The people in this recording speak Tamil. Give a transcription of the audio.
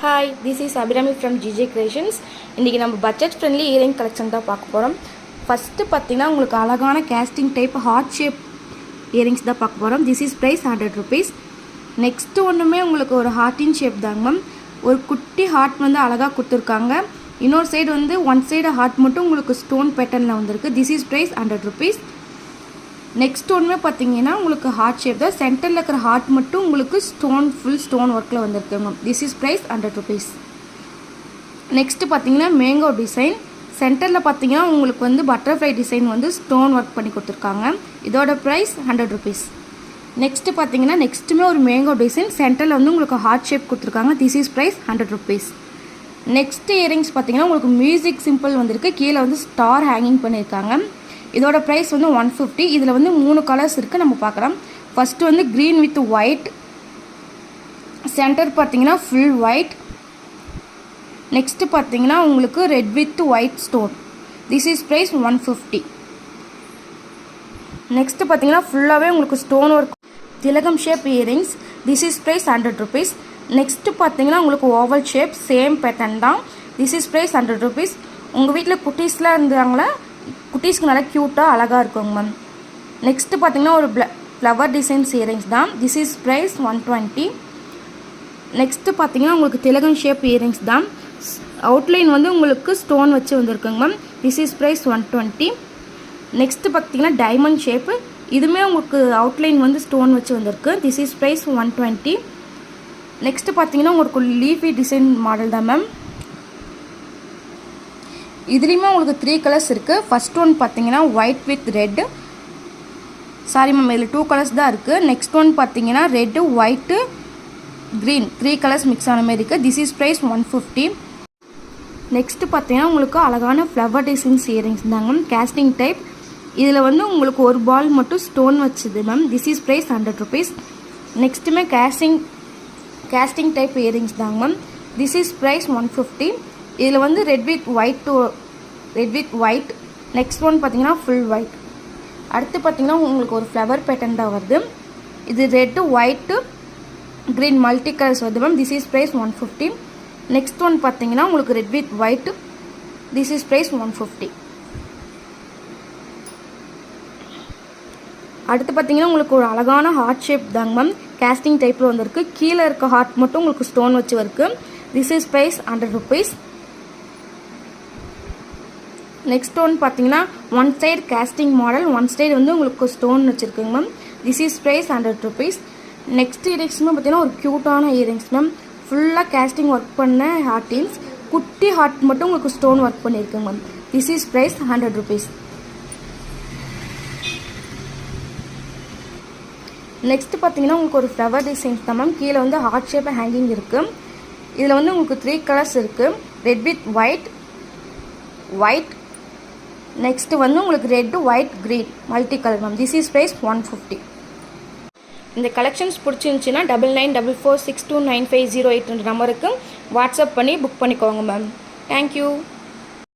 Hi, this is Abhirami from GJ Creations. இன்றைக்கி நம்ம பட்ஜெட் ஃப்ரெண்ட்லி இயரிங் கலெக்ஷன் தான் பார்க்க போகிறோம். ஃபஸ்ட்டு பார்த்தீங்கன்னா உங்களுக்கு அழகான casting type heart shape earrings தான் பார்க்க போகிறோம். This is price 100 rupees. Next ஒன்றுமே உங்களுக்கு ஒரு ஹார்ட்டின் ஷேப் தாங்க மேம். ஒரு குட்டி ஹார்ட் வந்து அழகாக கொடுத்துருக்காங்க. இன்னொரு சைடு வந்து ஒன் சைடு ஹார்ட் மட்டும் உங்களுக்கு ஸ்டோன் பேட்டர்னில் வந்திருக்கு. This is price 100 rupees. Next ஒன்றுமே பார்த்தீங்கன்னா உங்களுக்கு ஹார்ட் ஷேப் தான். சென்டரில் இருக்கிற ஹார்ட் மட்டும் உங்களுக்கு ஃபுல் ஸ்டோன் ஒர்க்கில் வந்திருக்குங்க. This is price 100 rupees. Next பார்த்தீங்கன்னா மேங்கோ டிசைன். சென்டரில் பார்த்தீங்கன்னா உங்களுக்கு வந்து பட்டர்ஃப்ளை டிசைன் வந்து ஸ்டோன் ஒர்க் பண்ணி கொடுத்துருக்காங்க. இதோட ப்ரைஸ் 100 rupees. நெக்ஸ்ட்டு பார்த்தீங்கன்னா நெக்ஸ்ட்டுமே ஒரு மேங்கோ டிசைன். சென்டரில் வந்து உங்களுக்கு ஹார்ட் ஷேப் கொடுத்துருக்காங்க. This is price 100 rupees. Next earrings பார்த்தீங்கன்னா உங்களுக்கு மியூசிக் சிம்பிள் வந்திருக்கு. கீழே வந்து ஸ்டார் ஹேங்கிங் பண்ணியிருக்காங்க. இதோட ப்ரைஸ் வந்து 150. இதில் வந்து 3 கலர்ஸ் இருக்குது, நம்ம பார்க்கலாம். ஃபஸ்ட்டு வந்து க்ரீன் வித் ஒயிட், சென்டர் பார்த்தீங்கன்னா ஃபுல் ஒயிட். நெக்ஸ்ட்டு பார்த்தீங்கன்னா உங்களுக்கு red with white stone. This is price 150. Next பார்த்தீங்கன்னா ஃபுல்லாகவே உங்களுக்கு ஸ்டோன் ஒர்க் திலகம் shape earrings. This is price 100 rupees. Next பார்த்தீங்கன்னா உங்களுக்கு ஓவல் ஷேப் சேம் பேட்டர்ன் தான். This is price 100 rupees. உங்கள் வீட்டில் குட்டீஸ்லாம் இருந்தாங்களா, குட்டீஸ்க்கு நல்லா க்யூட்டாக அழகாக இருக்குங்க மேம். நெக்ஸ்ட்டு பார்த்தீங்கன்னா ஒரு ஃப்ளவர் டிசைன்ஸ் இயரிங்ஸ் தான். This is price 120. நெக்ஸ்ட்டு பார்த்தீங்கன்னா உங்களுக்கு திலகம் ஷேப் இயரிங்ஸ் தான். அவுட்லைன் வந்து உங்களுக்கு ஸ்டோன் வச்சு வந்திருக்குங்க ma'am. This is price 120. Next பார்த்தீங்கன்னா டைமண்ட் ஷேப்பு. இதுவுமே உங்களுக்கு அவுட்லைன் வந்து ஸ்டோன் வச்சு வந்திருக்கு. This is price 120. நெக்ஸ்ட்டு பார்த்தீங்கன்னா உங்களுக்கு லீஃபி டிசைன் மாடல் தான் மேம். இதுலேயுமே உங்களுக்கு 3 கலர்ஸ் இருக்குது. ஃபஸ்ட் ஒன் பார்த்தீங்கன்னா white with red. Sorry ma'am, இதில் 2 கலர்ஸ் தான் இருக்குது. நெக்ஸ்ட் ஒன் பார்த்தீங்கன்னா red white green 3 colours mix ஆன மாதிரி இருக்குது. This is price 150. நெக்ஸ்ட்டு பார்த்தீங்கன்னா உங்களுக்கு அழகான ஃப்ளவர் டிசைன்ஸ் இயரிங்ஸ் தாங்க மேம். Casting type. இதில் வந்து உங்களுக்கு ஒரு பால் மட்டும் ஸ்டோன் வச்சுது ma'am. This is price 100 rupees. நெக்ஸ்ட்டுமே கேஸ்டிங் டைப் இயரிங்ஸ் தாங்க மேம். This is price 150. இதில் வந்து red with white. Next one பார்த்தீங்கன்னா ஃபுல் ஒயிட். அடுத்து பார்த்தீங்கன்னா உங்களுக்கு ஒரு ஃப்ளவர் பேட்டர்ன் தான் வருது. இது red white green multi colours வருது ma'am. This is price 150. Next one பார்த்தீங்கன்னா உங்களுக்கு red with white. This is price 150. அடுத்து பார்த்தீங்கன்னா உங்களுக்கு ஒரு அழகான ஹார்ட் ஷேப் தாங்க மேம். கேஸ்டிங் டைப்பில் வந்திருக்கு. கீழே இருக்க ஹார்ட் மட்டும் உங்களுக்கு ஸ்டோன் வச்சு இருக்கு. This is price 100 rupees. Next one பார்த்தீங்கன்னா one side casting model, one side வந்து உங்களுக்கு ஸ்டோன் வச்சுருக்குங்க ma'am. This is price 100 rupees. Next இயரிங்ஸ்மே பார்த்தீங்கன்னா ஒரு க்யூட்டான இயரிங்ஸ் மேம். ஃபுல்லாக கேஸ்டிங் ஒர்க் பண்ண ஹார்டின்ஸ். குட்டி ஹார்ட் மட்டும் உங்களுக்கு ஸ்டோன் ஒர்க் பண்ணியிருக்குங்க ma'am. This is price 100 rupees. Next பார்த்தீங்கன்னா உங்களுக்கு ஒரு ஃப்ளவர் டிசைன்ஸ் தான் மேம். கீழே வந்து ஹார்ட் ஷேப் ஹேங்கிங் இருக்குது. இதில் வந்து உங்களுக்கு 3 கலர்ஸ் இருக்குது. Red with white. நெக்ஸ்ட்டு வந்து உங்களுக்கு red white green multi colour ma'am. This is price 150. இந்த கலெக்ஷன்ஸ் பிடிச்சிருந்துச்சின்னா 9944629508 நம்பருக்கு வாட்ஸ்அப் பண்ணி புக் பண்ணிக்கோங்க மேம். தேங்க்யூ.